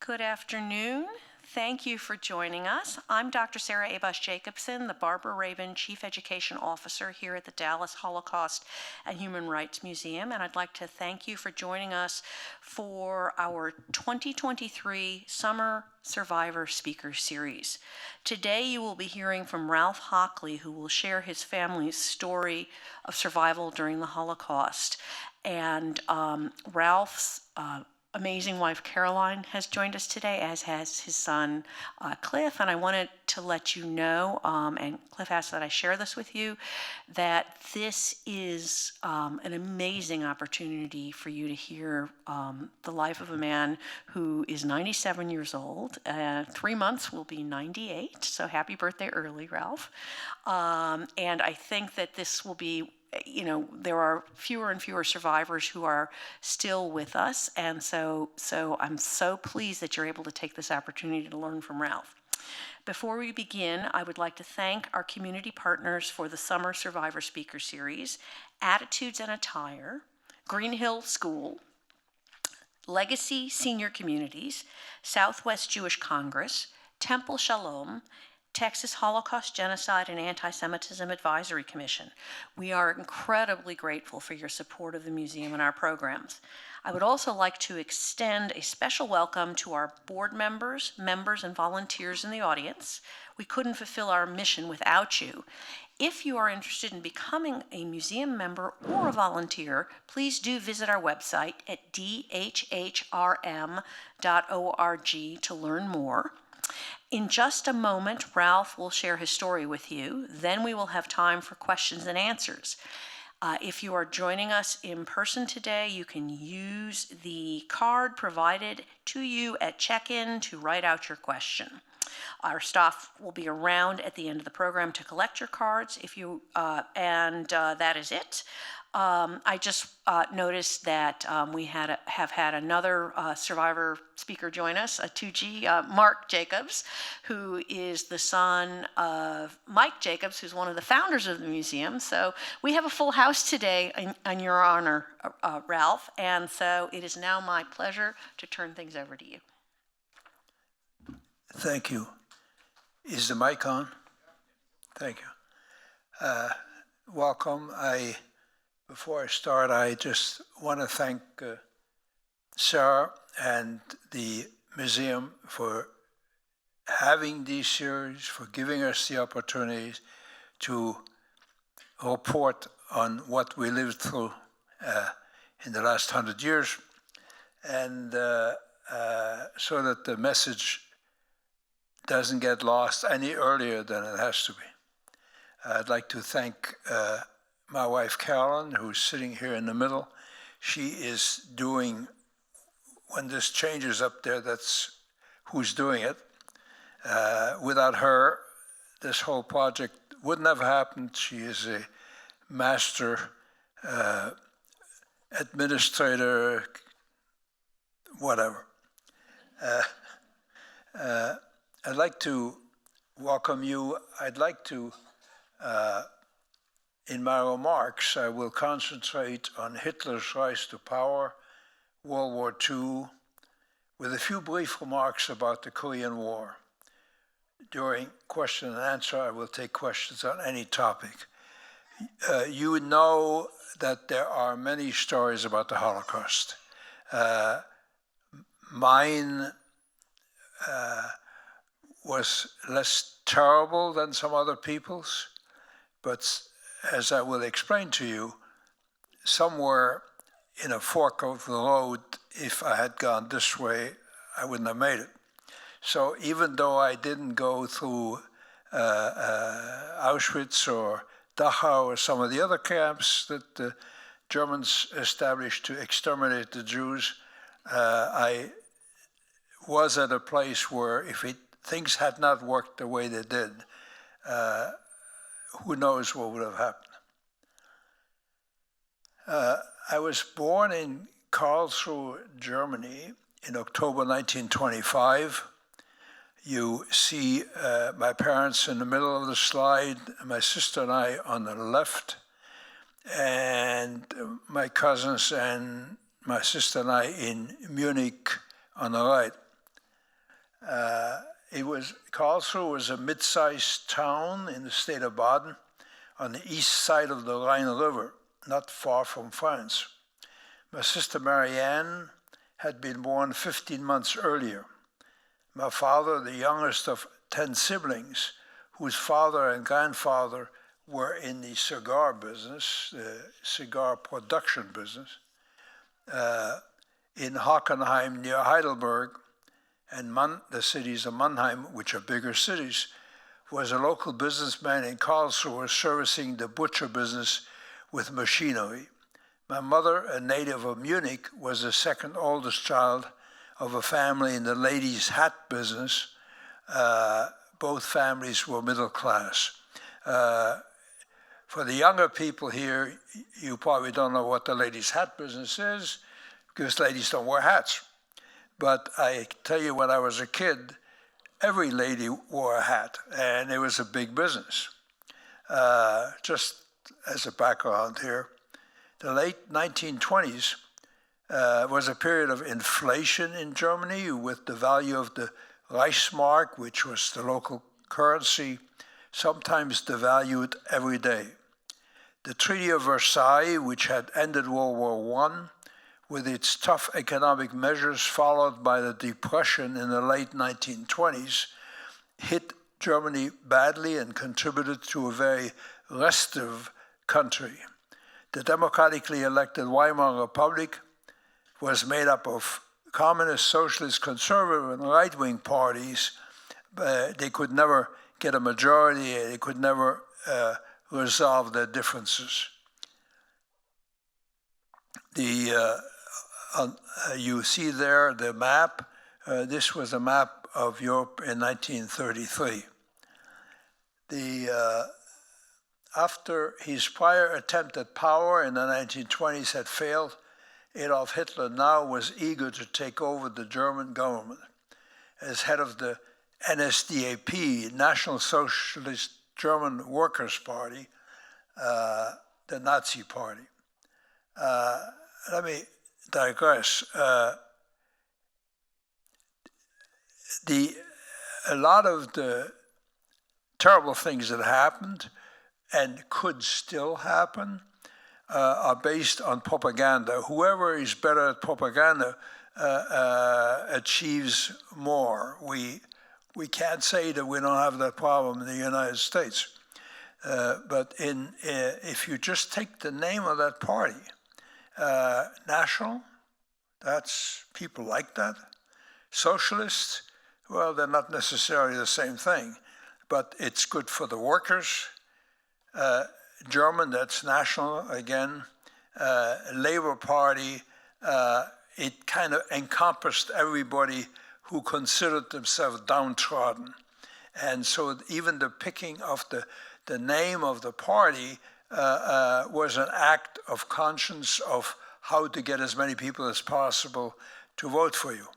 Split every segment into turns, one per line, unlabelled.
Good afternoon. Thank you for joining us. I'm Dr. Sarah Abash-Jacobson, the Barbara Rabin Chief Education Officer here at the Dallas Holocaust and Human Rights Museum, and I'd like to thank you for joining us for our 2023 Summer Survivor Speaker Series. Today you will be hearing from Ralph Hockley, who will share his family's story of survival during the Holocaust. And Ralph's amazing wife Caroline has joined us today, as has his son Cliff, and I wanted to let you know, and Cliff asked that I share this with you, that this is an amazing opportunity for you to hear the life of a man who is 97 years old. 3 months will be 98, so happy birthday early, Ralph. And I think that this will be, you know, there are fewer and fewer survivors who are still with us, and so I'm so pleased that you're able to take this opportunity to learn from Ralph. Before we begin, I would like to thank our community partners for the Summer Survivor Speaker Series: Attitudes and Attire, Green Hill School, Legacy Senior Communities, Southwest Jewish Congress, Temple Shalom, Texas Holocaust, Genocide, and Anti-Semitism Advisory Commission. We are incredibly grateful for your support of the museum and our programs. I would also like to extend a special welcome to our board members, and volunteers in the audience. We couldn't fulfill our mission without you. If you are interested in becoming a museum member or a volunteer, please do visit our website at dhhrm.org to learn more. In just a moment, Ralph will share his story with you. Then we will have time for questions and answers. If you are joining us in person today, you can use the card provided to you at check-in to write out your question. Our staff will be around at the end of the program to collect your cards. That is it. I just noticed that we have had another survivor speaker join us, a 2G, Mark Jacobs, who is the son of Mike Jacobs, who's one of the founders of the museum. So we have a full house today in your honor, Ralph. And so it is now my pleasure to turn things over to you.
Thank you. Is the mic on? Thank you. Welcome. Before I start, I just want to thank Sarah and the museum for having these series, for giving us the opportunities to report on what we lived through in the last 100 years, and so that the message doesn't get lost any earlier than it has to be. I'd like to thank my wife, Caroline, who's sitting here in the middle. She is doing, when this changes up there, that's who's doing it. Without her, this whole project wouldn't have happened. She is a master administrator, whatever. I'd like to welcome you. I'd like to, in my remarks, I will concentrate on Hitler's rise to power, World War II, with a few brief remarks about the Korean War. During question and answer, I will take questions on any topic. You know that there are many stories about the Holocaust. Mine was less terrible than some other people's, but as I will explain to you, somewhere in a fork of the road, if I had gone this way, I wouldn't have made it. So even though I didn't go through Auschwitz or Dachau or some of the other camps that the Germans established to exterminate the Jews, I was at a place where if things had not worked the way they did, who knows what would have happened. I was born in Karlsruhe, Germany in October 1925. You see my parents in the middle of the slide, my sister and I on the left, and my cousins and my sister and I in Munich on the right. Karlsruhe was a mid-sized town in the state of Baden on the east side of the Rhine River, not far from France. My sister Marianne had been born 15 months earlier. My father, the youngest of 10 siblings, whose father and grandfather were in the cigar business, the cigar production business, in Hockenheim near Heidelberg, and the cities of Mannheim, which are bigger cities, was a local businessman in Karlsruhe servicing the butcher business with machinery. My mother, a native of Munich, was the second oldest child of a family in the ladies' hat business. Both families were middle class. For the younger people here, you probably don't know what the ladies' hat business is, because ladies don't wear hats. But I tell you, when I was a kid, every lady wore a hat, and it was a big business. Just as a background here, the late 1920s was a period of inflation in Germany, with the value of the Reichsmark, which was the local currency, sometimes devalued every day. The Treaty of Versailles, which had ended World War I, with its tough economic measures followed by the Depression in the late 1920s, hit Germany badly and contributed to a very restive country. The democratically elected Weimar Republic was made up of communist, socialist, conservative, and right-wing parties. They could never get a majority. They could never resolve their differences. You see there the map. This was a map of Europe in 1933. After his prior attempt at power in the 1920s had failed, Adolf Hitler now was eager to take over the German government. As head of the NSDAP, National Socialist German Workers' Party, the Nazi Party. Let me digress. A lot of the terrible things that happened and could still happen are based on propaganda. Whoever is better at propaganda achieves more. We can't say that we don't have that problem in the United States. But if you just take the name of that party, national, that's, people like that. Socialist, well, they're not necessarily the same thing, but it's good for the workers. German, that's national again. Labor Party, it kind of encompassed everybody who considered themselves downtrodden. And so even the picking of the name of the party was an act of conscience of how to get as many people as possible to vote for you.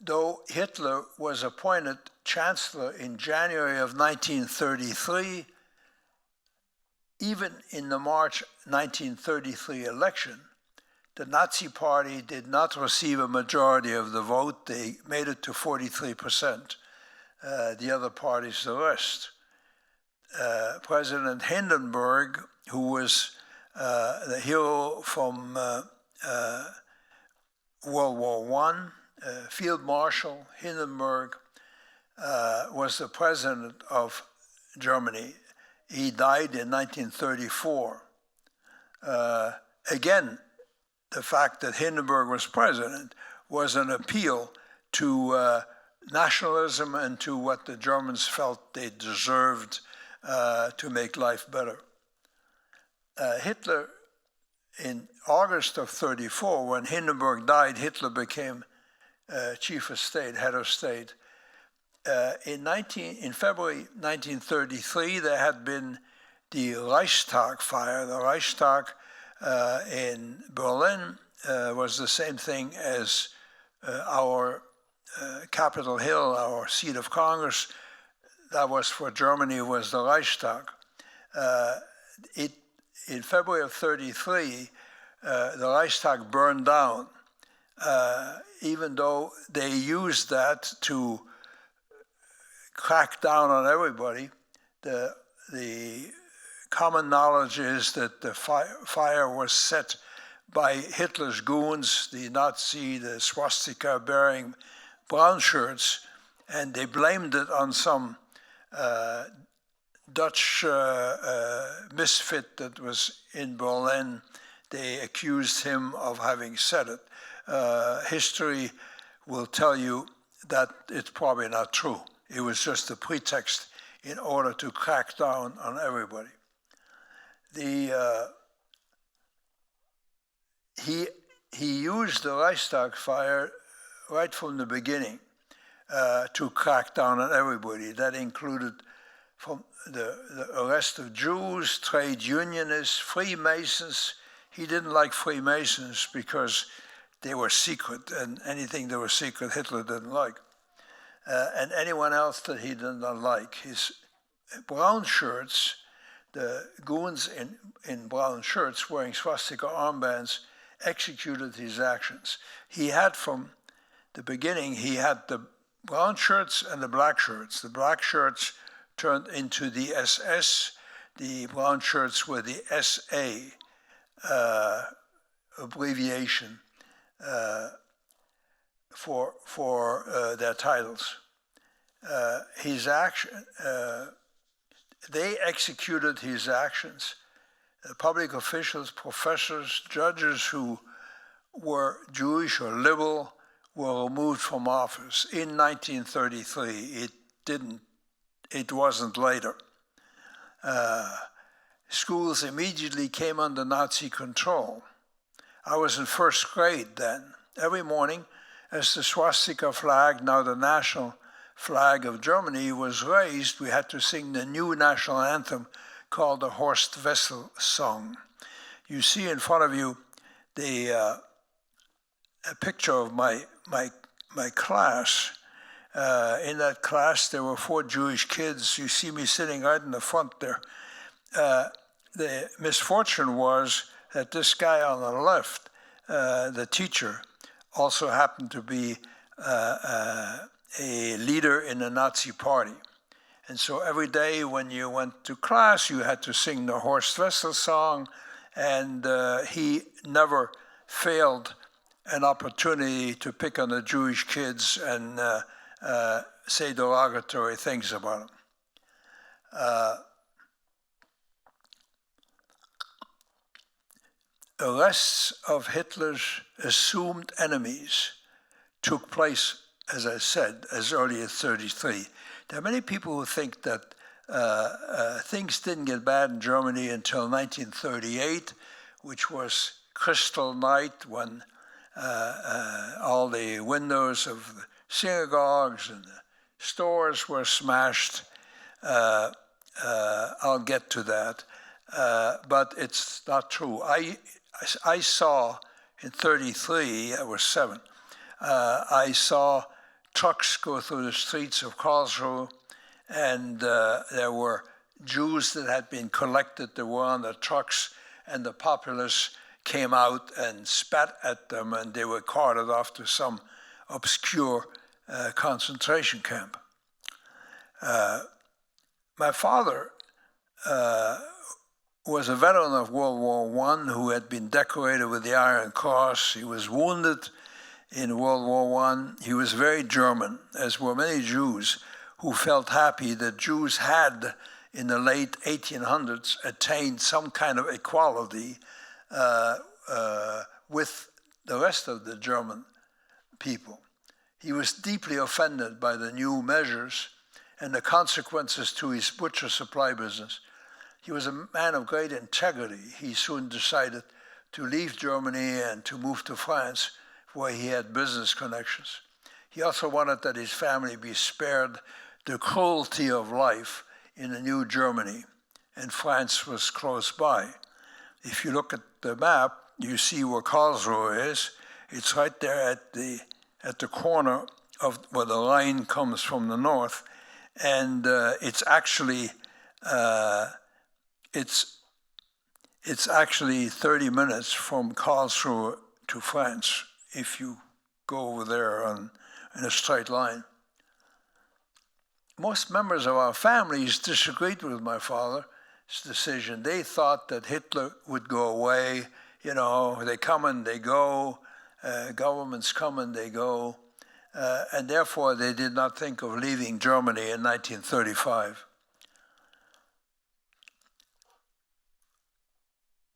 Though Hitler was appointed chancellor in January of 1933, even in the March 1933 election, the Nazi Party did not receive a majority of the vote. They made it to 43%. The other parties, the rest. President Hindenburg, who was the hero from World War I, Field Marshal Hindenburg, was the president of Germany. He died in 1934. Again, the fact that Hindenburg was president was an appeal to nationalism and to what the Germans felt they deserved to make life better. Hitler, in August of 1934, when Hindenburg died, Hitler became chief of state, head of state. In February 1933, there had been the Reichstag fire. The Reichstag in Berlin was the same thing as our Capitol Hill, our seat of Congress. That was for Germany, was the Reichstag. In February of 1933, the Reichstag burned down, even though they used that to crack down on everybody. The common knowledge is that the fire was set by Hitler's goons, the swastika-bearing brown shirts, and they blamed it on some Dutch misfit that was in Berlin. They accused him of having said it. History will tell you that it's probably not true. It was just a pretext in order to crack down on everybody. He used the Reichstag fire right from the beginning to crack down on everybody. That included from the arrest of Jews, trade unionists, Freemasons. He didn't like Freemasons because they were secret, and anything that was secret Hitler didn't like. And anyone else that he did not like. His brown shirts, the goons in brown shirts wearing swastika armbands executed his actions. He had from the beginning, he had the brown shirts and the black shirts. The black shirts turned into the SS. The brown shirts were the SA abbreviation for their titles. His action, they executed his actions. Public officials, professors, judges who were Jewish or liberal were removed from office in 1933. It wasn't later. Schools immediately came under Nazi control. I was in first grade then. Every morning, as the swastika flag, now the national flag of Germany, was raised, we had to sing the new national anthem called the Horst Wessel song. You see in front of you a picture of my class. In that class, there were 4 Jewish kids. You see me sitting right in the front there. The misfortune was that this guy on the left, the teacher, also happened to be a leader in the Nazi party. And so every day when you went to class, you had to sing the Horst Wessel song, and he never failed an opportunity to pick on the Jewish kids and say derogatory things about them. Arrests of Hitler's assumed enemies took place, as I said, as early as 1933. There are many people who think that things didn't get bad in Germany until 1938, which was Crystal Night, when all the windows of the synagogues and the stores were smashed. I'll get to that, but it's not true. I saw in 1933, I was 7, I saw trucks go through the streets of Karlsruhe, and there were Jews that had been collected that were on the trucks, and the populace came out and spat at them, and they were carted off to some obscure concentration camp. My father was a veteran of World War I who had been decorated with the Iron Cross. He was wounded in World War I. He was very German, as were many Jews who felt happy that Jews had, in the late 1800s, attained some kind of equality with the rest of the German people. He was deeply offended by the new measures and the consequences to his butcher supply business. He was a man of great integrity. He soon decided to leave Germany and to move to France, where he had business connections. He also wanted that his family be spared the cruelty of life in the new Germany, and France was close by. If you look at the map, you see where Karlsruhe is. It's right there at the corner of where the Rhine comes from the north, it's actually It's actually 30 minutes from Karlsruhe to France if you go over there in a straight line. Most members of our families disagreed with my father's decision. They thought that Hitler would go away. You know, they come and they go, governments come and they go, and therefore they did not think of leaving Germany in 1935.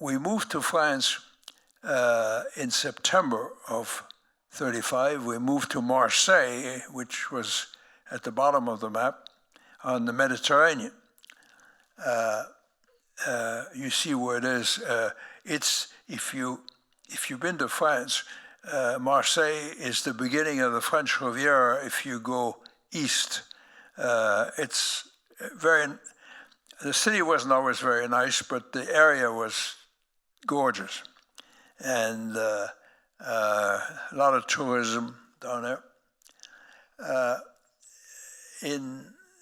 We moved to France in September of 35. We moved to Marseille, which was at the bottom of the map, on the Mediterranean. You see where it is. It's if you've been to France, Marseille is the beginning of the French Riviera. If you go east, it's the city wasn't always very nice, but the area was gorgeous, and a lot of tourism down there.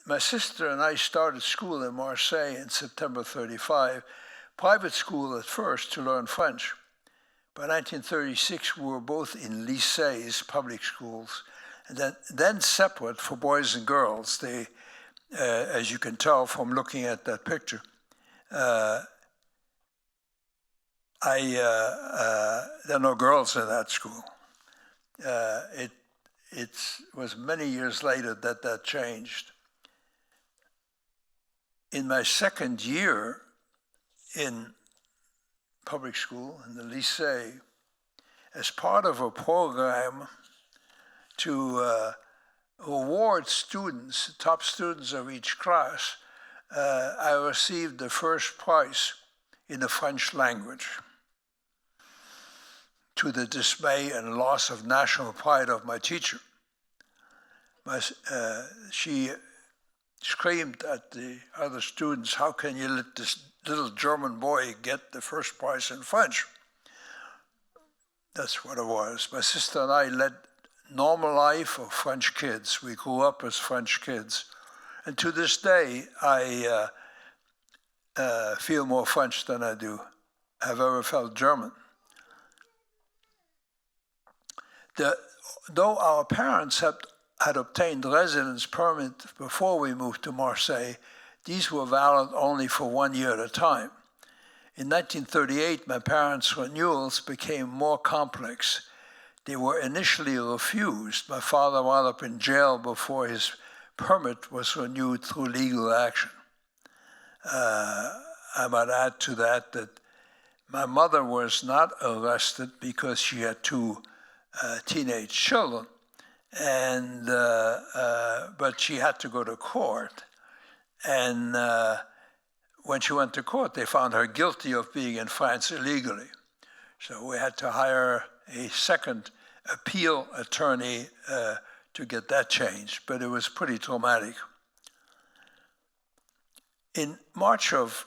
My sister and I started school in Marseille in September 35, private school at first to learn French. By 1936, we were both in lycées, public schools, and then separate for boys and girls. They, as you can tell from looking at that picture, there are no girls in that school. It was many years later that changed. In my second year in public school, in the lycée, as part of a program to award students, top students of each class, I received the first prize in the French language, to the dismay and loss of national pride of my teacher. She screamed at the other students, "How can you let this little German boy get the first prize in French?" That's what it was. My sister and I led normal life of French kids. We grew up as French kids. And to this day, I feel more French than I have ever felt German. Though our parents had obtained residence permit before we moved to Marseille, these were valid only for 1 year at a time. In 1938, my parents' renewals became more complex. They were initially refused. My father wound up in jail before his permit was renewed through legal action. I might add to that my mother was not arrested because she had two teenage children, but she had to go to court. And when she went to court, they found her guilty of being in France illegally. So we had to hire a second appeal attorney to get that changed, but it was pretty traumatic. In March of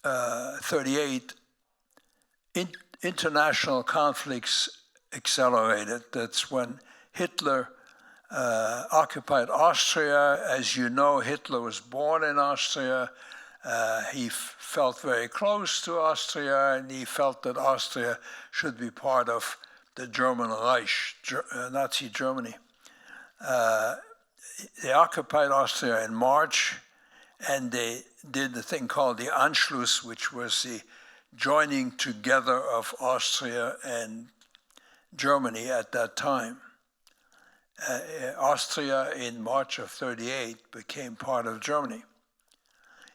38, international conflicts accelerated. That's when Hitler occupied Austria. As you know, Hitler was born in Austria. He felt very close to Austria, and he felt that Austria should be part of the German Reich, Nazi Germany. They occupied Austria in March, and they did the thing called the Anschluss, which was the joining together of Austria and Germany at that time. Austria in March of 38 became part of Germany.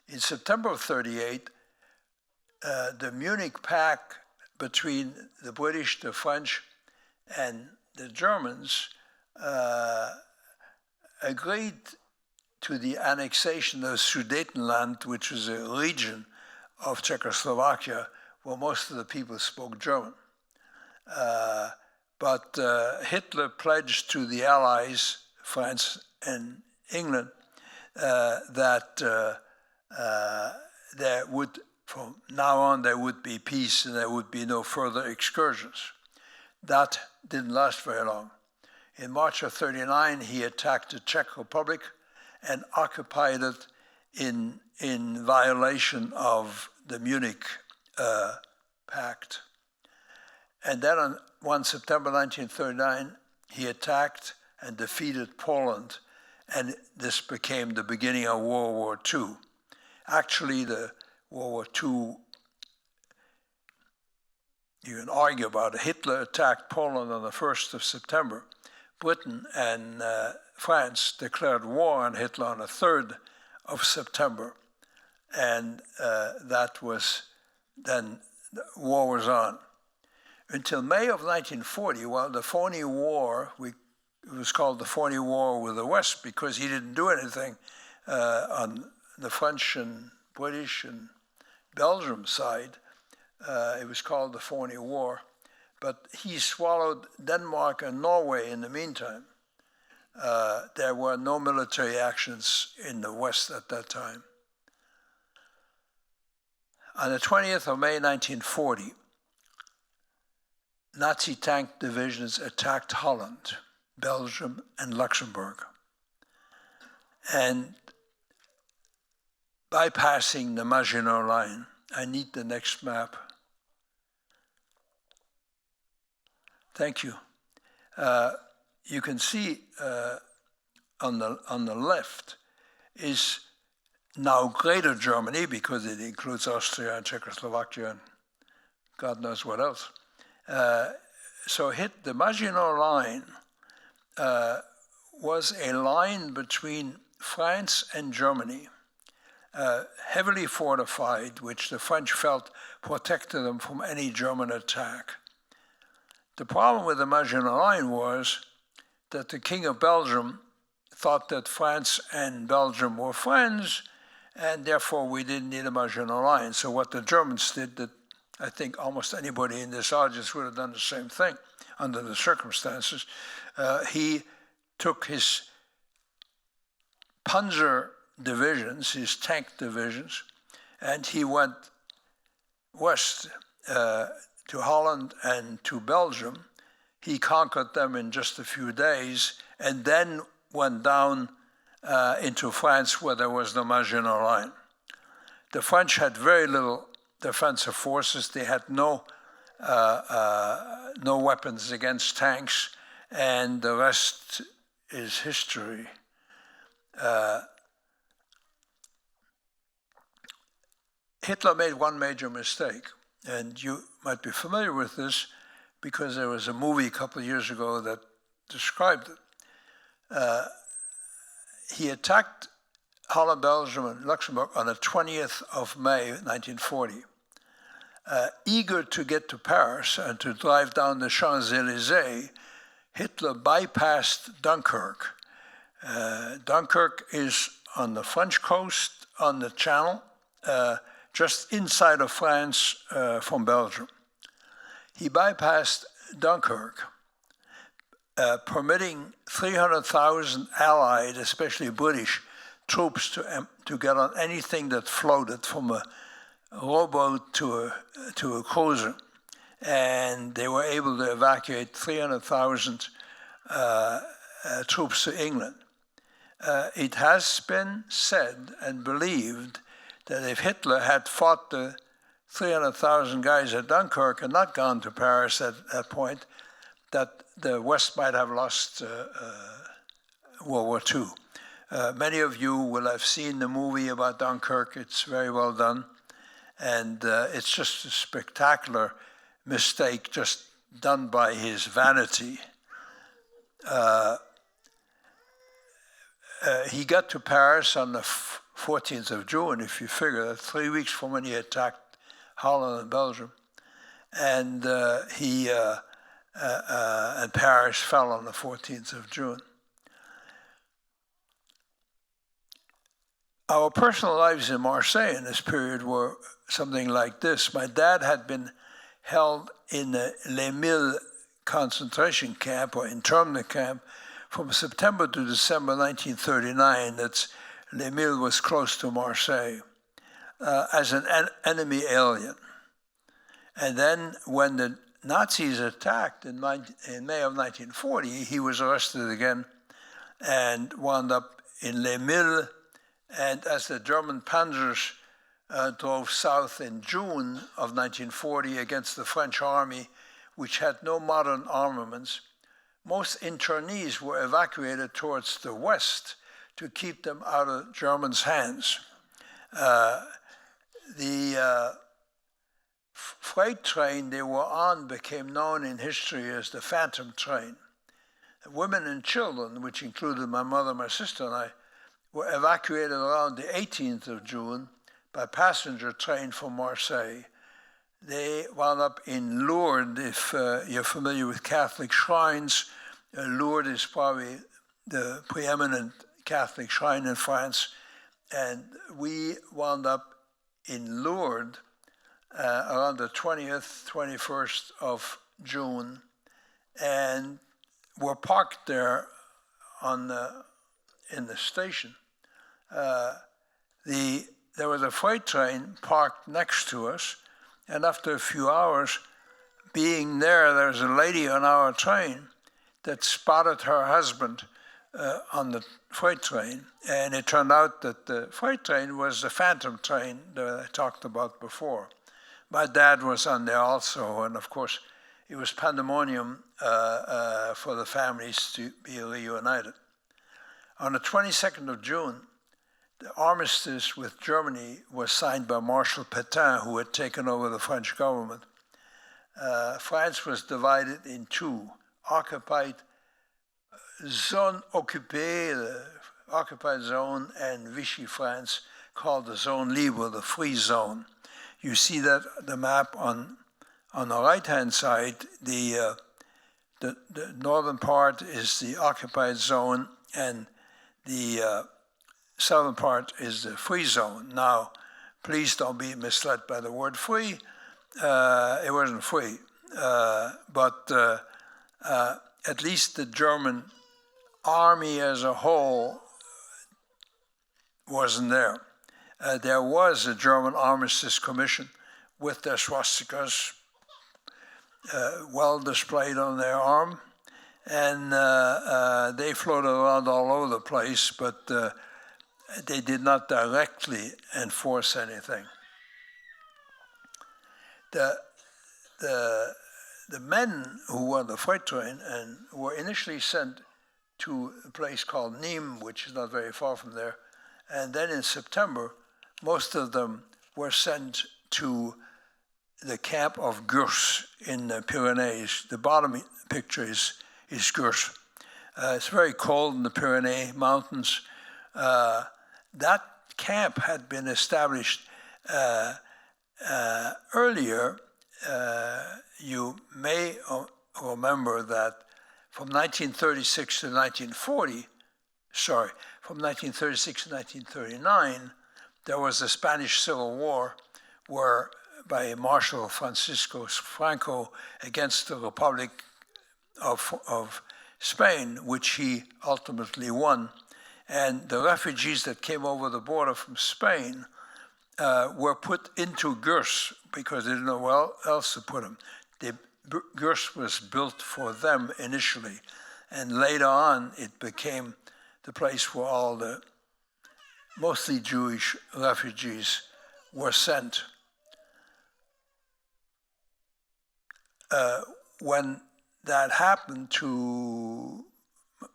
In September of 38, the Munich Pact between the British, the French, and the Germans agreed to the annexation of Sudetenland, which was a region of Czechoslovakia where most of the people spoke German. But Hitler pledged to the Allies, France and England, that there would, from now on, there would be peace and there would be no further excursions. That didn't last very long. In March of 39, he attacked the Czech Republic and occupied it in violation of the Munich pact. And then on 1 September 1939, he attacked and defeated Poland, and this became the beginning of World War II. Actually, the World War II, you can argue about it. Hitler attacked Poland on the 1st of September. Britain and France declared war on Hitler on the 3rd of September. And that was, then the war was on. Until May of 1940, well, the phony war, it was called the phony war with the West because he didn't do anything on the French and British and Belgium side. It was called the phony war. But he swallowed Denmark and Norway in the meantime. There were no military actions in the West at that time. On the 20th of May 1940, Nazi tank divisions attacked Holland, Belgium, and Luxembourg, and bypassing the Maginot Line. I need the next map. Thank you. You can see on the left is now Greater Germany, because it includes Austria and Czechoslovakia and God knows what else. So hit the Maginot Line was a line between France and Germany, heavily fortified, which the French felt protected them from any German attack. The problem with the Maginot Line was that the King of Belgium thought that France and Belgium were friends, and therefore we didn't need a Maginot Line. So what the Germans did, that I think almost anybody in this audience would have done the same thing under the circumstances, he took his Panzer divisions, his tank divisions, and he went west to Holland and to Belgium. He conquered them in just a few days, and then went down into France where there was no Maginot Line. The French had very little defensive forces. They had no weapons against tanks, and the rest is history. Hitler made one major mistake, and you might be familiar with this because there was a movie a couple of years ago that described it. He attacked Holland, Belgium, and Luxembourg on the 20th of May, 1940. Eager to get to Paris and to drive down the Champs-Élysées, Hitler bypassed Dunkirk. Dunkirk is on the French coast, on the Channel, just inside of France from Belgium. He bypassed Dunkirk, permitting 300,000 Allied, especially British, troops to get on anything that floated, from a rowboat to a cruiser. And they were able to evacuate 300,000 troops to England. It has been said and believed that if Hitler had fought the 300,000 guys at Dunkirk and not gone to Paris at that point, that the West might have lost World War II. Many of you will have seen the movie about Dunkirk. It's very well done. And it's just a spectacular mistake just done by his vanity. He got to Paris on the 14th of June, if you figure that, 3 weeks from when he attacked Holland and Belgium. And and Paris fell on the 14th of June. Our personal lives in Marseille in this period were something like this. My dad had been held in the Les Milles concentration camp, or internment camp, from September to December 1939. That's Les Milles was close to Marseille, as an enemy alien. And then when the Nazis attacked in May of 1940, he was arrested again and wound up in Les Milles. And as the German panzers drove south in June of 1940 against the French army, which had no modern armaments. Most internees were evacuated towards the west to keep them out of Germans' hands. The freight train they were on became known in history as the Phantom Train. Women and children, which included my mother, my sister, and I, were evacuated around the 18th of June by passenger train from Marseille. They wound up in Lourdes. If you're familiar with Catholic shrines, Lourdes is probably the preeminent Catholic shrine in France. And we wound up in Lourdes around the 20th, 21st of June, and were parked there in the station. There was a freight train parked next to us, and after a few hours being there, there was a lady on our train that spotted her husband on the freight train, and it turned out that the freight train was the Phantom Train that I talked about before. My dad was on there also, and of course, it was pandemonium for the families to be reunited. On the 22nd of June, the armistice with Germany was signed by Marshal Pétain, who had taken over the French government. France was divided in two: occupied zone occupée, the occupied zone, and Vichy France, called the zone libre, the free zone. You see that the map on the right-hand side. The northern part is the occupied zone, and the southern part is the free zone. Now, please don't be misled by the word free. It wasn't free, but at least the German army as a whole wasn't there. There was a German Armistice Commission with their swastikas well displayed on their arm, and they floated around all over the place, but they did not directly enforce anything. The men who were on the freight train and were initially sent to a place called Nîmes, which is not very far from there, and then in September, most of them were sent to the camp of Gurs in the Pyrenees. The bottom picture is Gurs. It's very cold in the Pyrenees Mountains. That camp had been established earlier. You may remember that from 1936 to 1940, from 1936 to 1939, there was the Spanish Civil War, where by Marshal Francisco Franco against the Republic of Spain, which he ultimately won. And the refugees that came over the border from Spain were put into Gurs because they didn't know where else to put them. Gurs was built for them initially, and later on it became the place where all the mostly Jewish refugees were sent. When that happened to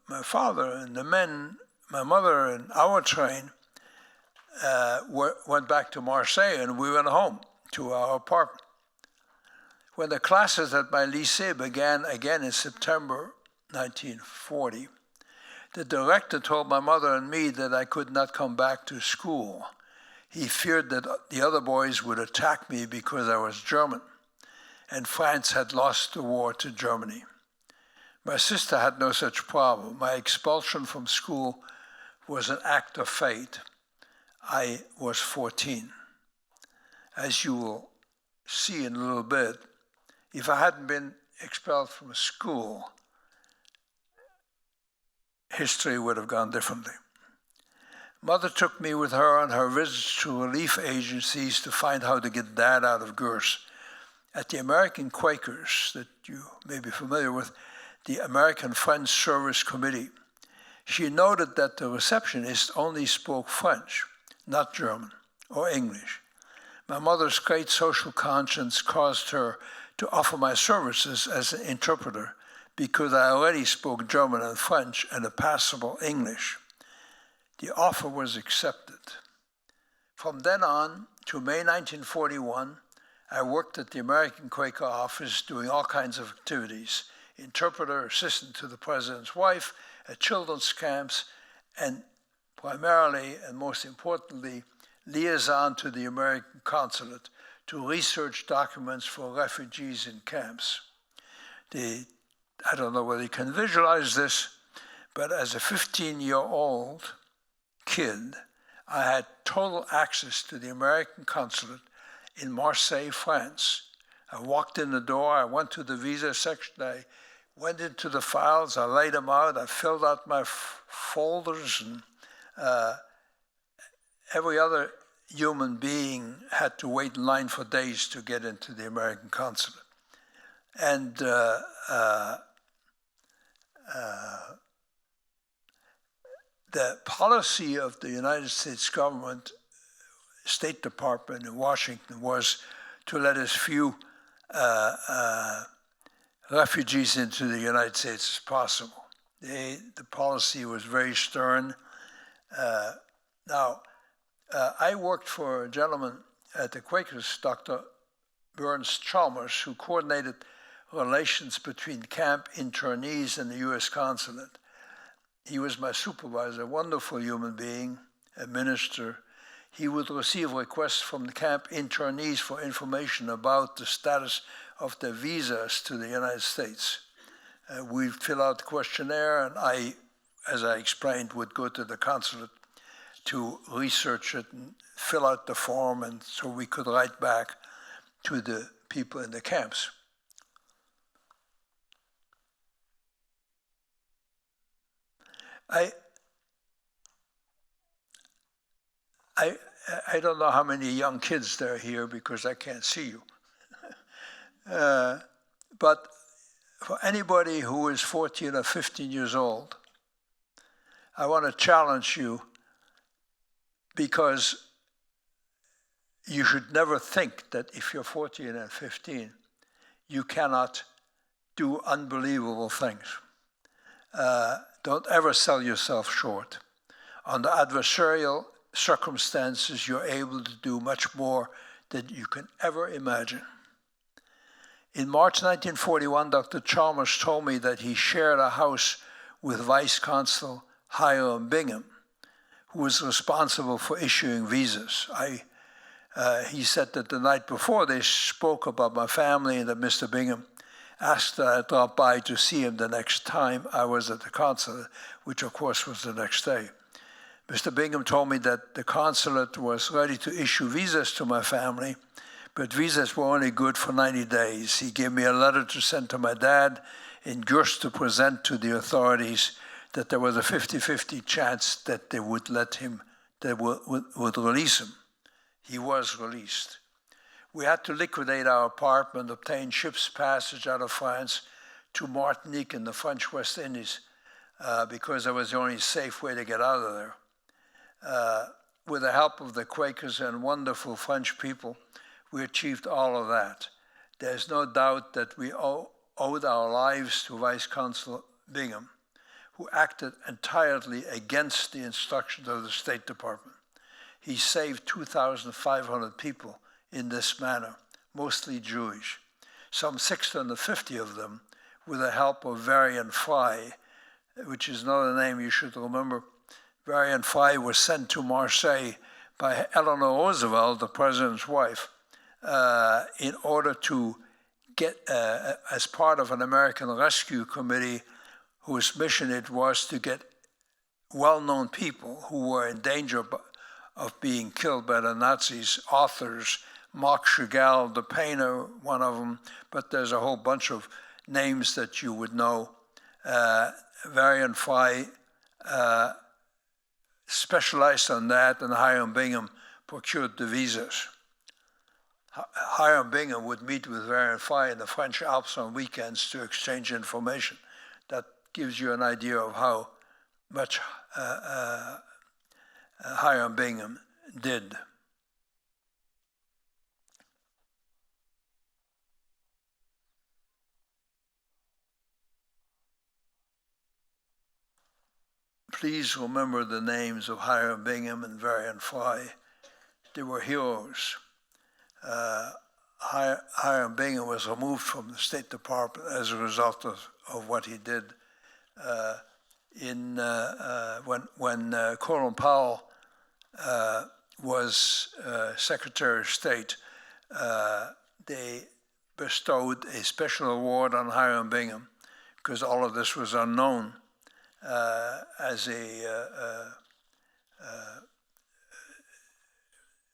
my father and the men, my mother and our train went back to Marseille, and we went home to our apartment. When the classes at my lycée began again in September 1940, the director told my mother and me that I could not come back to school. He feared that the other boys would attack me because I was German, and France had lost the war to Germany. My sister had no such problem. My expulsion from school was an act of fate. I was 14. As you will see in a little bit, if I hadn't been expelled from school, history would have gone differently. Mother took me with her on her visits to relief agencies to find how to get Dad out of Gurs. At the American Quakers, that you may be familiar with, the American Friends Service Committee, she noted that the receptionist only spoke French, not German or English. My mother's great social conscience caused her to offer my services as an interpreter because I already spoke German and French and a passable English. The offer was accepted. From then on to May 1941, I worked at the American Quaker office doing all kinds of activities: interpreter, assistant to the president's wife, at children's camps, and primarily and most importantly, liaison to the American Consulate to research documents for refugees in camps. I don't know whether you can visualize this, but as a 15-year-old kid, I had total access to the American Consulate in Marseille, France. I walked in the door, I went to the visa section, I went into the files, I laid them out, I filled out my folders, and every other human being had to wait in line for days to get into the American Consulate. And the policy of the United States government, State Department in Washington, was to let as few refugees into the United States as possible. The policy was very stern. I worked for a gentleman at the Quakers, Dr. Burns Chalmers, who coordinated relations between camp internees and the U.S. Consulate. He was my supervisor, a wonderful human being, a minister. He would receive requests from the camp internees for information about the status of their visas to the United States. We'd fill out the questionnaire, and I, as I explained, would go to the consulate to research it and fill out the form, and so we could write back to the people in the camps. I don't know how many young kids there are here because I can't see you. But for anybody who is 14 or 15 years old, I want to challenge you, because you should never think that if you're 14 and 15, you cannot do unbelievable things. Don't ever sell yourself short. Under adversarial circumstances, you're able to do much more than you can ever imagine. In March 1941, Dr. Chalmers told me that he shared a house with Vice Consul Hiram Bingham, who was responsible for issuing visas. He said that the night before they spoke about my family, and that Mr. Bingham asked that I drop by to see him the next time I was at the consulate, which of course was the next day. Mr. Bingham told me that the consulate was ready to issue visas to my family, but visas were only good for 90 days. He gave me a letter to send to my dad in Gurs to present to the authorities that there was a 50-50 chance that they would let him, they would release him. He was released. We had to liquidate our apartment, obtain ship's passage out of France to Martinique in the French West Indies, because that was the only safe way to get out of there. With the help of the Quakers and wonderful French people, we achieved all of that. There's no doubt that we owed our lives to Vice Consul Bingham, who acted entirely against the instructions of the State Department. He saved 2,500 people in this manner, mostly Jewish. Some 650 of them with the help of Varian Fry, which is another name you should remember. Varian Fry was sent to Marseille by Eleanor Roosevelt, the president's wife, in order to get, as part of an American Rescue Committee whose mission it was to get well-known people who were in danger of being killed by the Nazis, authors, Marc Chagall, the painter, one of them, but there's a whole bunch of names that you would know. Varian Fry specialized on that, and Hiram Bingham procured the visas. Hiram Bingham would meet with Varian Fry in the French Alps on weekends to exchange information. That gives you an idea of how much Hiram Bingham did. please remember the names of Hiram Bingham and Varian Fry. They were heroes. Hiram Bingham was removed from the State Department as a result of what he did. When Colin Powell was Secretary of State, they bestowed a special award on Hiram Bingham because all of this was unknown as a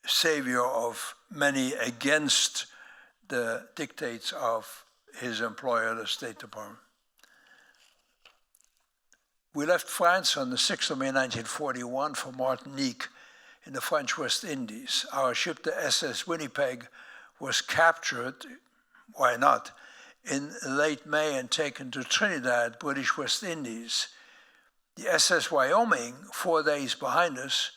savior of many against the dictates of his employer, the State Department. We left France on the 6th of May 1941 for Martinique in the French West Indies. Our ship, the SS Winnipeg, was captured, why not, in late May and taken to Trinidad, British West Indies. The SS Wyoming, 4 days behind us,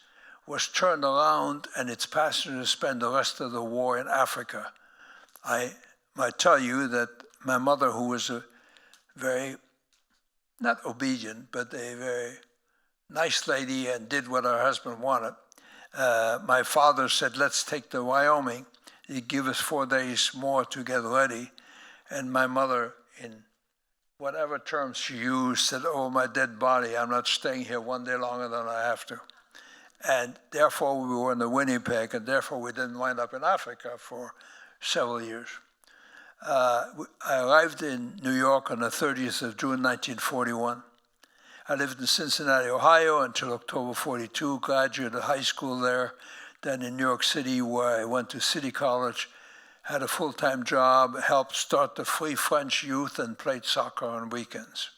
was turned around and its passengers spent the rest of the war in Africa. I might tell you that my mother, who was a very, not obedient, but a very nice lady and did what her husband wanted, my father said, let's take the Wyoming. He'd give us 4 days more to get ready. And my mother, in whatever terms she used, said, oh, my dead body, I'm not staying here 1 day longer than I have to. And therefore, we were in the Winnipeg, and therefore we didn't wind up in Africa for several years. I arrived in New York on the 30th of June, 1941. I lived in Cincinnati, Ohio until October 42, graduated high school there, then in New York City, where I went to City College, had a full-time job, helped start the Free French Youth, and played soccer on weekends.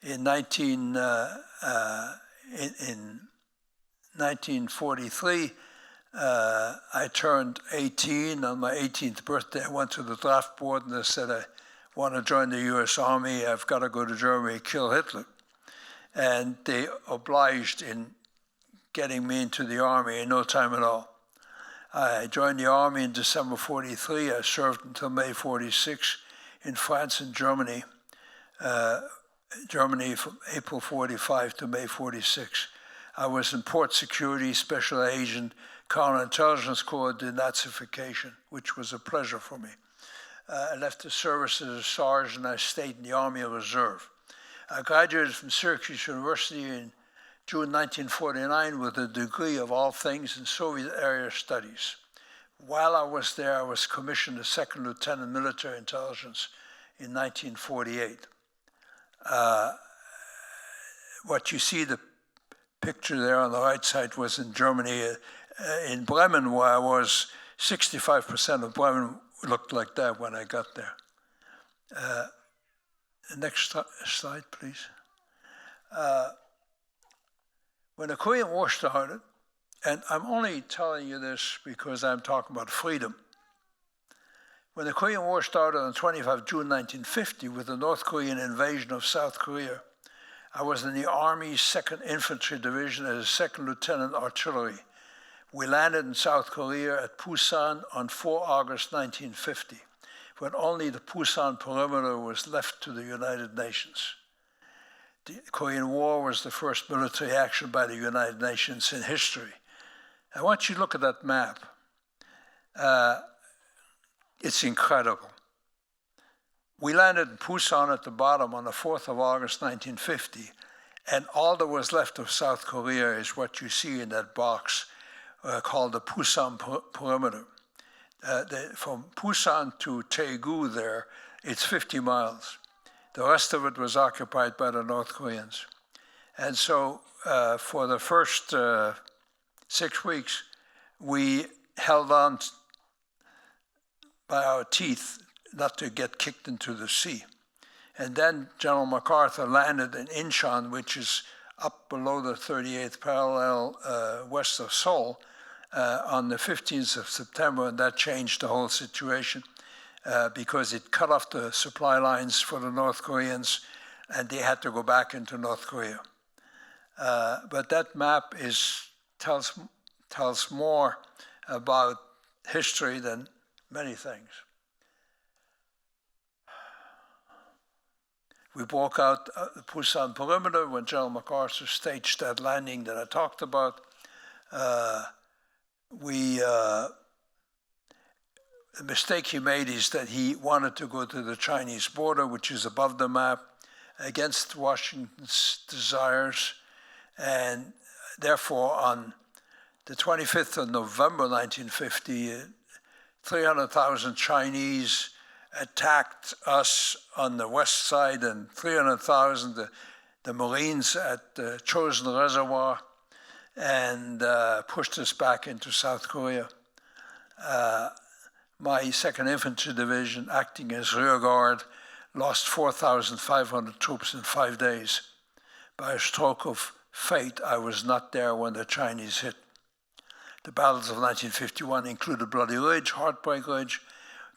In 1943, I turned 18. On my 18th birthday, I went to the draft board and they said, I want to join the US Army. I've got to go to Germany, kill Hitler. And they obliged in getting me into the Army in no time at all. I joined the Army in December 43. I served until May 46 in France and Germany. Germany from April 45 to May 46. I was in Port Security, Special Agent, Counterintelligence Corps, denazification, which was a pleasure for me. I left the service as a sergeant. I stayed in the Army Reserve. I graduated from Syracuse University in June 1949 with a degree of all things in Soviet area studies. While I was there, I was commissioned as second lieutenant military intelligence in 1948. What you see, the picture there on the right side, was in Germany. In Bremen, where I was, 65% of Bremen looked like that when I got there. Next slide, please. When the Korean War started, and I'm only telling you this because I'm talking about freedom. When the Korean War started on 25 June 1950 with the North Korean invasion of South Korea, I was in the Army's 2nd Infantry Division as a second lieutenant artillery. We landed in South Korea at Busan on 4 August 1950, when only the Busan perimeter was left to the United Nations. The Korean War was the first military action by the United Nations in history. I want you to look at that map. It's incredible. We landed in Busan at the bottom on the 4th of August 1950, and all that was left of South Korea is what you see in that box called the Busan perimeter. From Busan to Daegu there, it's 50 miles. The rest of it was occupied by the North Koreans. And so for the first 6 weeks, we held on by our teeth not to get kicked into the sea. And then General MacArthur landed in Incheon, which is up below the 38th parallel west of Seoul, on the 15th of September, and that changed the whole situation because it cut off the supply lines for the North Koreans, and they had to go back into North Korea. But that map tells more about history than many things. We broke out the Busan perimeter when General MacArthur staged that landing that I talked about. The mistake he made is that he wanted to go to the Chinese border, which is above the map, against Washington's desires. And therefore, on the 25th of November 1950, 300,000 Chinese attacked us on the west side and 300,000 the Marines at the Chosin Reservoir, and pushed us back into South Korea. My 2nd Infantry Division, acting as rear guard, lost 4,500 troops in 5 days. By a stroke of fate, I was not there when the Chinese hit. The battles of 1951 included Bloody Ridge, Heartbreak Ridge.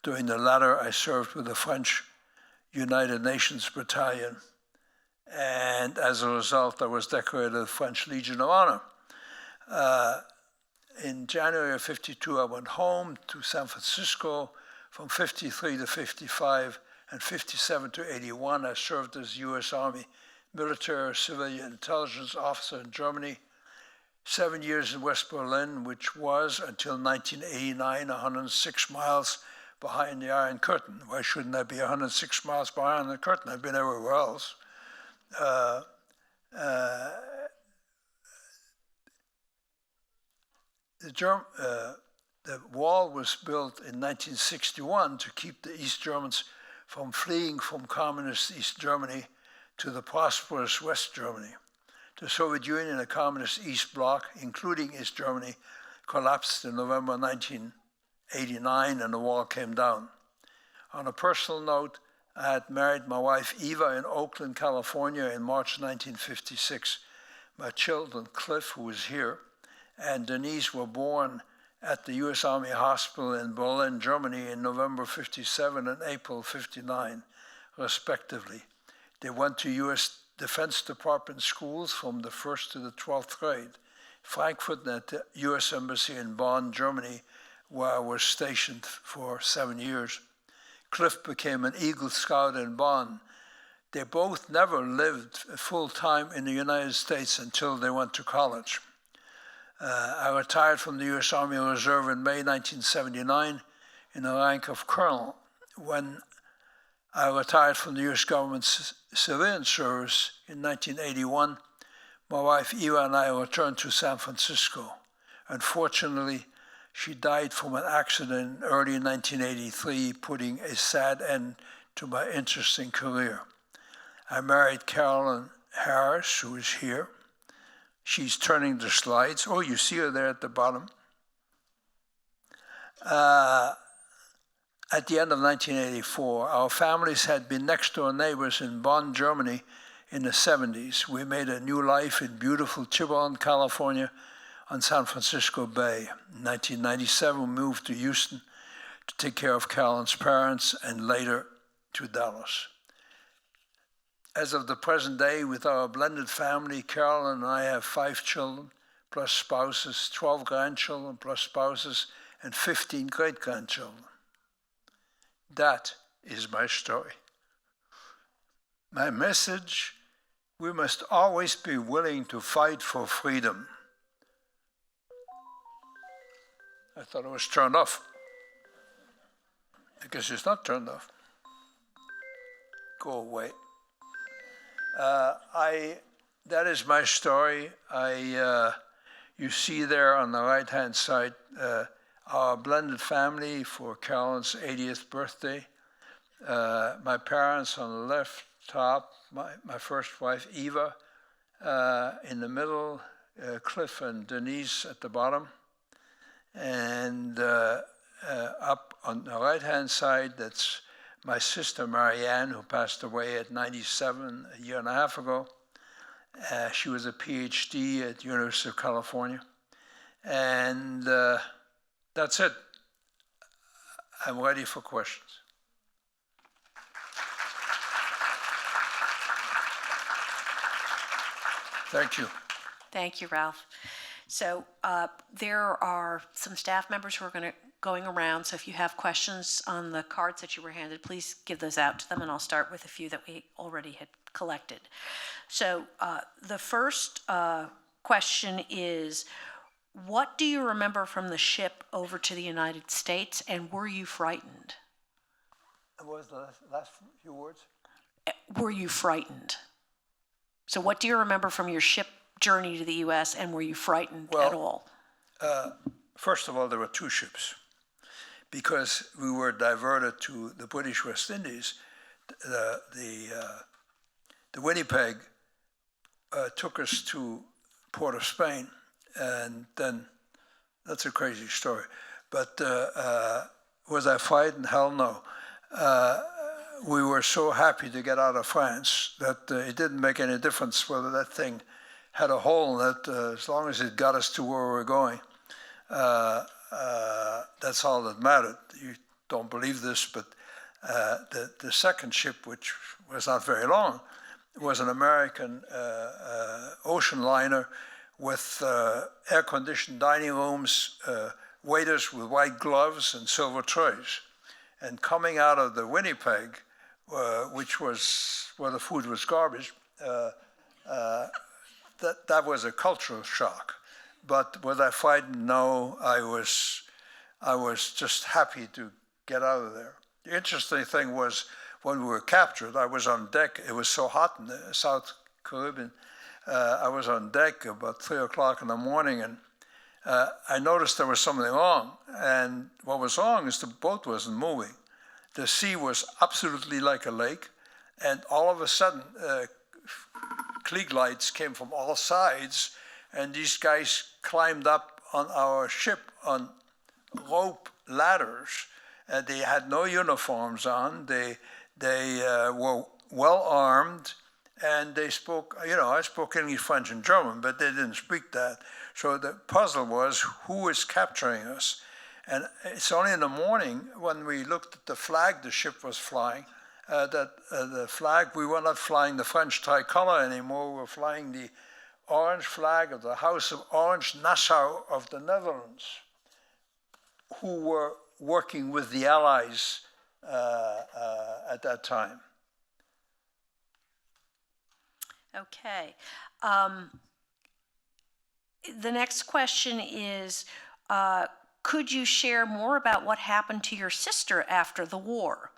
During the latter, I served with the French United Nations Battalion. And as a result, I was decorated the French Legion of Honor. In January of 52, I went home to San Francisco. From 53 to 55 and 57 to 81, I served as U.S. Army military civilian intelligence officer in Germany. 7 years in West Berlin, which was, until 1989, 106 miles behind the Iron Curtain. Why shouldn't I be 106 miles behind the curtain? I've been everywhere else. The wall was built in 1961 to keep the East Germans from fleeing from communist East Germany to the prosperous West Germany. The Soviet Union, the communist East Bloc, including East Germany, collapsed in November 1989 and the wall came down. On a personal note, I had married my wife Eva in Oakland, California in March 1956. My children, Cliff, who is here, and Denise were born at the U.S. Army Hospital in Berlin, Germany in November 57 and April 59, respectively. They went to U.S. Defense Department schools from the 1st to the 12th grade, Frankfurt and at the U.S. Embassy in Bonn, Germany, where I was stationed for 7 years. Cliff became an Eagle Scout in Bonn. They both never lived full-time in the United States until they went to college. I retired from the U.S. Army Reserve in May 1979 in the rank of colonel. When I retired from the U.S. government's civilian service in 1981, my wife Eva and I returned to San Francisco. Unfortunately, she died from an accident in early 1983, putting a sad end to my interesting career. I married Carolyn Harris, who is here. She's turning the slides. Oh, you see her there at the bottom. At the end of 1984, our families had been next-door neighbors in Bonn, Germany in the 70s. We made a new life in beautiful Tiburon, California, on San Francisco Bay. In 1997, we moved to Houston to take care of Carolyn's parents and later to Dallas. As of the present day, with our blended family, Carolyn and I have 5 children, plus spouses, 12 grandchildren, plus spouses, and 15 great-grandchildren. That is my story. My message: we must always be willing to fight for freedom. I thought it was turned off. I guess it's not turned off. Go away. That is my story. You see there on the right-hand side our blended family for Carolyn's 80th birthday. My parents on the left top, my first wife Eva, in the middle, Cliff and Denise at the bottom. And up on the right-hand side, that's my sister Marianne, who passed away at 97 a year and a half ago. She was a PhD at the University of California. And that's it. I'm ready for questions. Thank you.
Thank you, Ralph. So there are some staff members who are going around, so if you have questions on the cards that you were handed, please give those out to them, and I'll start with a few that we already had collected. So the first question is, what do you remember from the ship over to the United States, and were you frightened?
What was the last few words?
Were you frightened? So what do you remember from your ship journey to the U.S., and were you frightened at all?
First of all, there were two ships. Because we were diverted to the British West Indies, the Winnipeg took us to Port of Spain, and then, that's a crazy story. But was I frightened? Hell no. We were so happy to get out of France that it didn't make any difference whether that thing had a hole in it, as long as it got us to where we were going. That's all that mattered. You don't believe this, but the second ship, which was not very long, was an American ocean liner with air-conditioned dining rooms, waiters with white gloves and silver trays. And coming out of the Winnipeg, which was where the food was garbage, that was a cultural shock. But was I frightened? No, I was just happy to get out of there. The interesting thing was when we were captured, I was on deck. It was so hot in the South Caribbean. I was on deck about 3 o'clock in the morning, and I noticed there was something wrong. And what was wrong is the boat wasn't moving. The sea was absolutely like a lake, and all of a sudden, Klieg lights came from all sides, and these guys climbed up on our ship on rope ladders. They had no uniforms on. They were well armed, and they spoke, I spoke English, French, and German, but they didn't speak that. So the puzzle was, who is capturing us? And it's only in the morning when we looked at the flag the ship was flying, that the flag, we were not flying the French tricolor anymore, we were flying the orange flag of the House of Orange-Nassau of the Netherlands, who were working with the Allies at that time.
Okay. The next question is, could you share more about what happened to your sister after the war?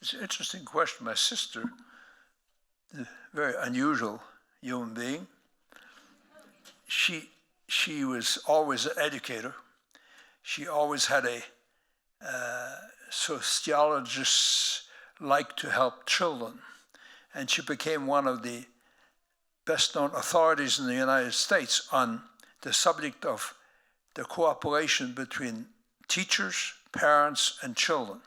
It's an interesting question. My sister, a very unusual human being. She was always an educator. She always had sociologists like to help children. And she became one of the best-known authorities in the United States on the subject of the cooperation between teachers, parents, and children.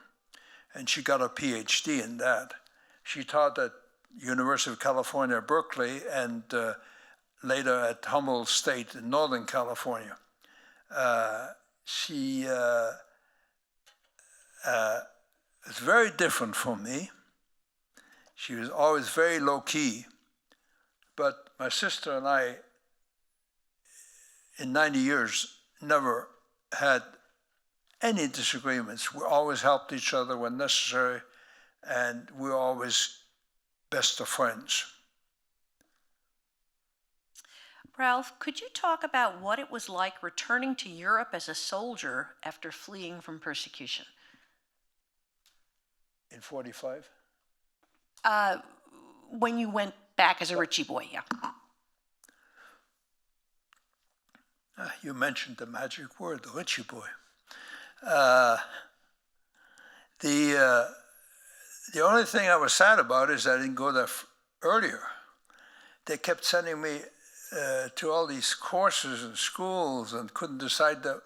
And she got a PhD in that. She taught at University of California, Berkeley, and later at Humboldt State in Northern California. She is very different from me. She was always very low-key. But my sister and I, in 90 years, never had any disagreements. We always helped each other when necessary, and we were always best of friends.
Ralph, could you talk about what it was like returning to Europe as a soldier after fleeing from persecution?
In 45?
When you went back as a Ritchie boy, yeah.
You mentioned the magic word, the Ritchie boy. The only thing I was sad about is I didn't go there earlier. They kept sending me to all these courses and schools and couldn't decide to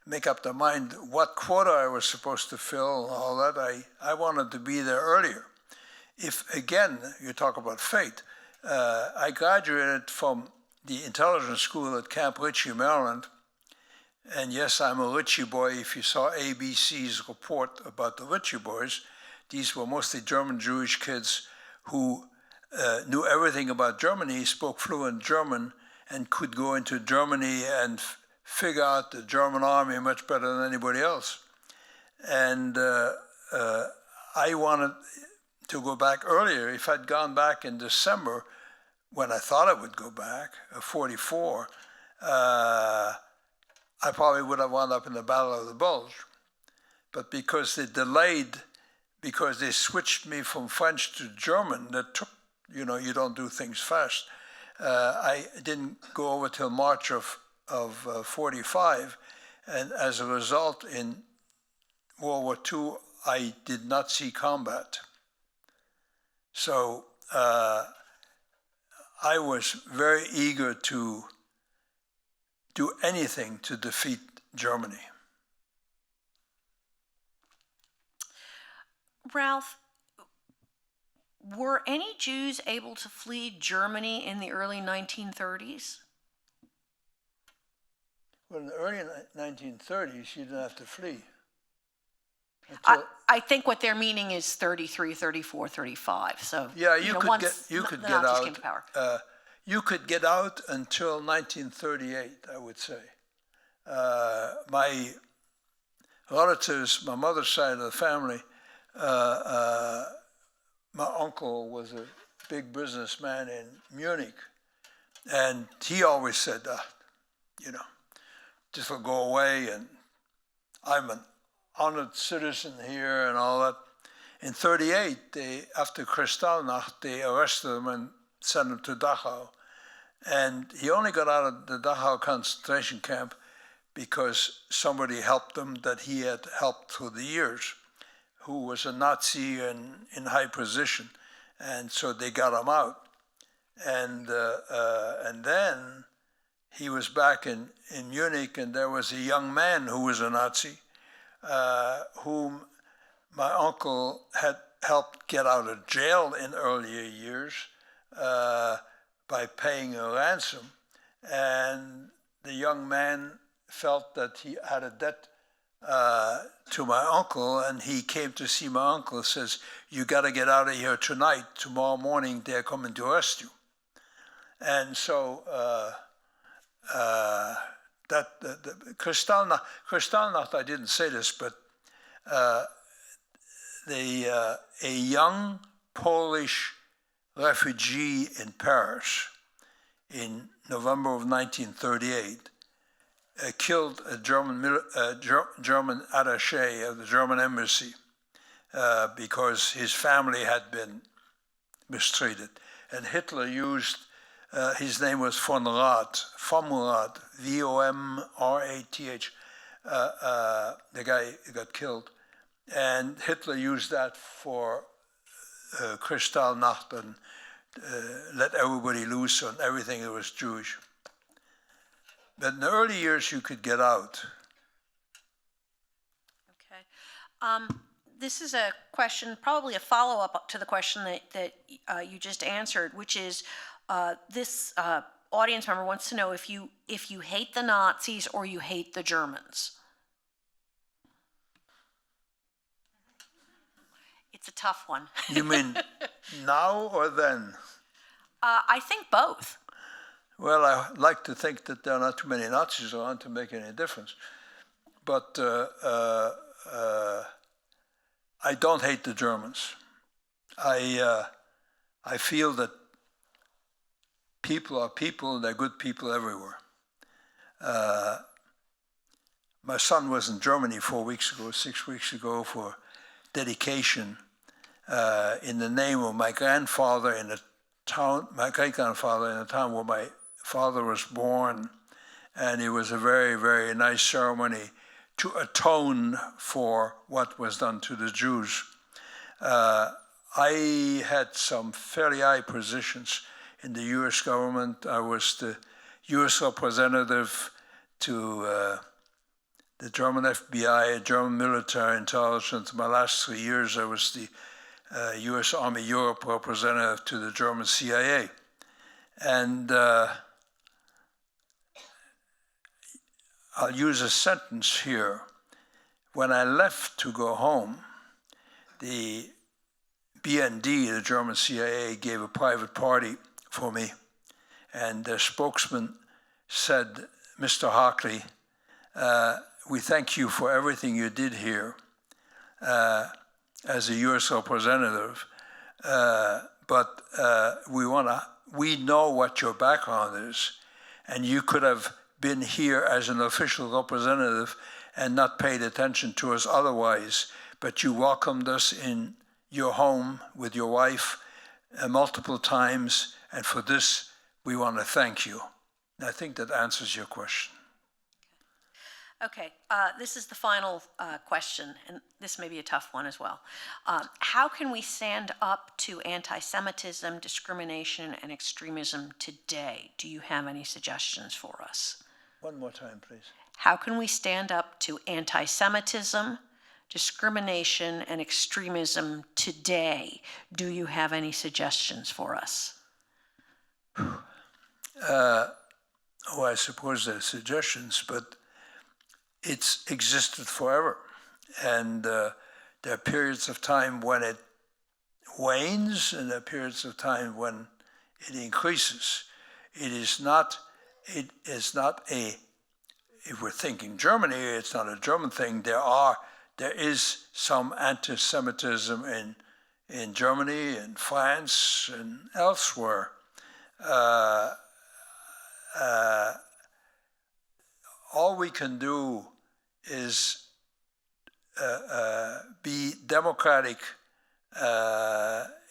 make up their mind what quota I was supposed to fill and all that. I wanted to be there earlier. If, again, you talk about fate, I graduated from the intelligence school at Camp Ritchie, Maryland. And yes, I'm a Ritchie boy. If you saw ABC's report about the Ritchie boys, these were mostly German Jewish kids who knew everything about Germany. He spoke fluent German and could go into Germany and figure out the German army much better than anybody else. And I wanted to go back earlier. If I'd gone back in December, when I thought I would go back, 44, I probably would have wound up in the Battle of the Bulge. But because they delayed, because they switched me from French to German, that took, you don't do things fast. I didn't go over till March of 45, and as a result, in World War II, I did not see combat. So I was very eager to do anything to defeat Germany.
Ralph, were any Jews able to flee Germany in the early 1930s?
Well, in the early 1930s, you didn't have to flee.
I think what they're meaning is 33, 34, 35. So
yeah, you could
once
get
Nazis
out.
Came to power.
You could get out until 1938, I would say. My relatives, my mother's side of the family, my uncle was a big businessman in Munich, and he always said, this will go away, and I'm an honored citizen here and all that. In 38, after Kristallnacht, they arrested him and sent him to Dachau. And he only got out of the Dachau concentration camp because somebody helped him that he had helped through the years, who was a Nazi in high position. And so they got him out. And then he was back in Munich, and there was a young man who was a Nazi, whom my uncle had helped get out of jail in earlier years by paying a ransom. And the young man felt that he had a debt to my uncle, and he came to see my uncle and says, "You got to get out of here tonight. Tomorrow morning they're coming to arrest you." And so Kristallnacht, I didn't say this, but a young Polish refugee in Paris in November of 1938 killed a German attaché of the German embassy because his family had been mistreated. And Hitler used, his name was von Rath, Vomrath, Vomrath, the guy got killed. And Hitler used that for Kristallnacht and let everybody loose on everything that was Jewish. But in the early years, you could get out.
Okay. This is a question, probably a follow-up to the question that you just answered, which is this audience member wants to know if you hate the Nazis or you hate the Germans. It's a tough one.
You mean now or then?
I think both.
Well, I like to think that there are not too many Nazis around to make any difference. But I don't hate the Germans. I feel that people are people, and they're good people everywhere. My son was in Germany 6 weeks ago for dedication in the name of my grandfather in the town, my great-grandfather in the town where my father was born. And it was a very, very nice ceremony to atone for what was done to the Jews. I had some fairly high positions in the U.S. government. I was the U.S. representative to the German FBI, German military intelligence. My last 3 years, I was the U.S. Army Europe representative to the German CIA. And I'll use a sentence here. When I left to go home, the BND, the German CIA, gave a private party for me, and the spokesman said, "Mr. Hockley, we thank you for everything you did here as a U.S. representative, but we know what your background is, and you could have been here as an official representative and not paid attention to us otherwise, but you welcomed us in your home with your wife multiple times, and for this, we want to thank you." And I think that answers your question.
Okay, this is the final question, and this may be a tough one as well. How can we stand up to anti-Semitism, discrimination, and extremism today? Do you have any suggestions for us?
One more time, please.
How can we stand up to anti-Semitism, discrimination, and extremism today? Do you have any suggestions for us?
I suppose there are suggestions, but it's existed forever. And there are periods of time when it wanes, and there are periods of time when it increases. It is not a, if we're thinking Germany, it's not a German thing. There is some anti-Semitism in Germany, in France, and elsewhere. All we can do is be democratic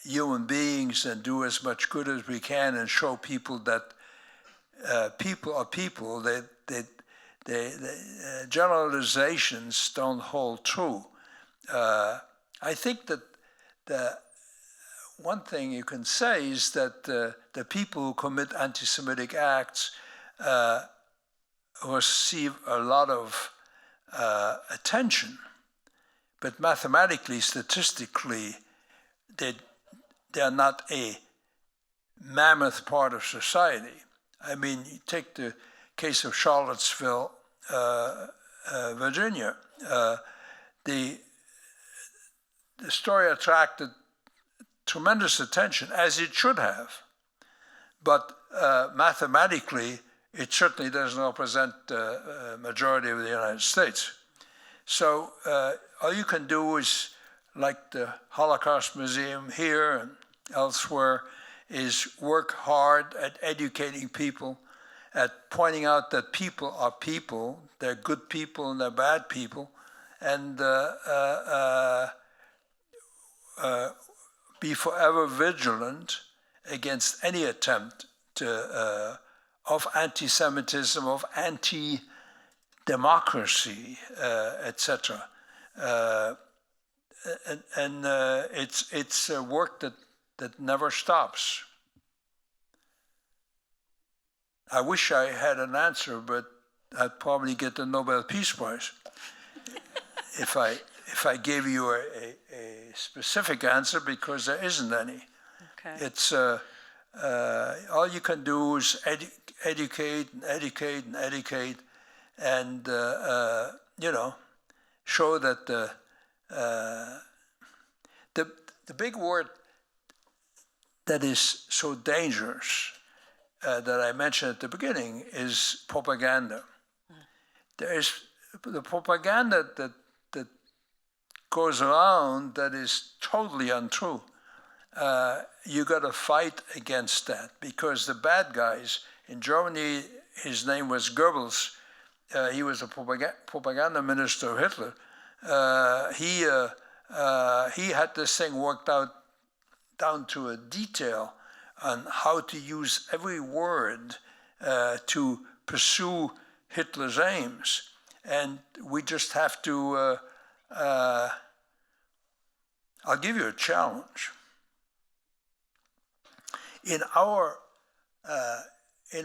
human beings and do as much good as we can and show people that people are people, that generalizations don't hold true. I think that the one thing you can say is that the people who commit anti-Semitic acts receive a lot of attention, but mathematically, statistically, they are not a mammoth part of society. I mean, you take the case of Charlottesville, Virginia. The story attracted tremendous attention, as it should have, but mathematically, it certainly doesn't represent the majority of the United States. So all you can do is, like the Holocaust Museum here and elsewhere, is work hard at educating people, at pointing out that people are people, they're good people and they're bad people, and be forever vigilant against any attempt of anti-Semitism, of anti-democracy, etc. And it's a work that never stops. I wish I had an answer, but I'd probably get the Nobel Peace Prize if I gave you a specific answer, because there isn't any.
Okay.
It's all you can do is educate and educate and educate, and show that the big word that is so dangerous that I mentioned at the beginning is propaganda. There is the propaganda that goes around that is totally untrue. You got to fight against that, because the bad guys in Germany, his name was Goebbels. He was a propaganda minister of Hitler. He had this thing worked out down to a detail on how to use every word to pursue Hitler's aims. And we just have to, I'll give you a challenge. In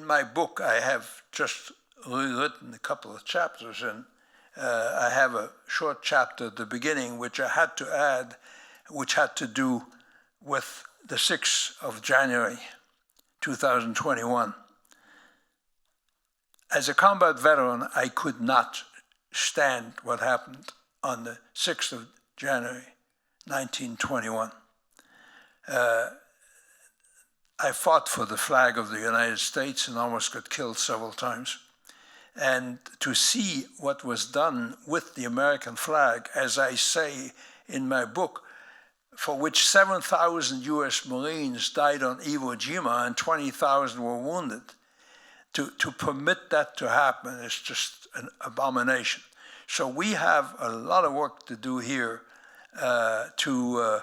my book, I have just rewritten a couple of chapters, and I have a short chapter at the beginning which I had to add, which had to do with the 6th of January, 2021. As a combat veteran, I could not stand what happened on the 6th of January, 1921. I fought for the flag of the United States and almost got killed several times. And to see what was done with the American flag, as I say in my book, for which 7,000 US Marines died on Iwo Jima and 20,000 were wounded, to permit that to happen is just an abomination. So we have a lot of work to do here to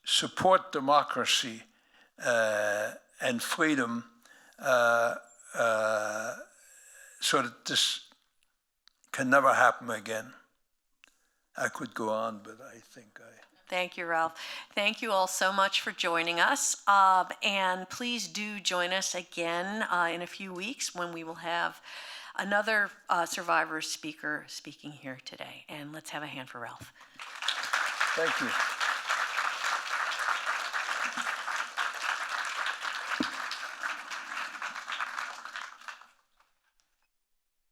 support democracy and freedom so that this can never happen again. I could go on, but I think I...
Thank you, Ralph. Thank you all so much for joining us. And please do join us again in a few weeks when we will have another survivor speaker speaking here today. And let's have a hand for Ralph.
Thank you.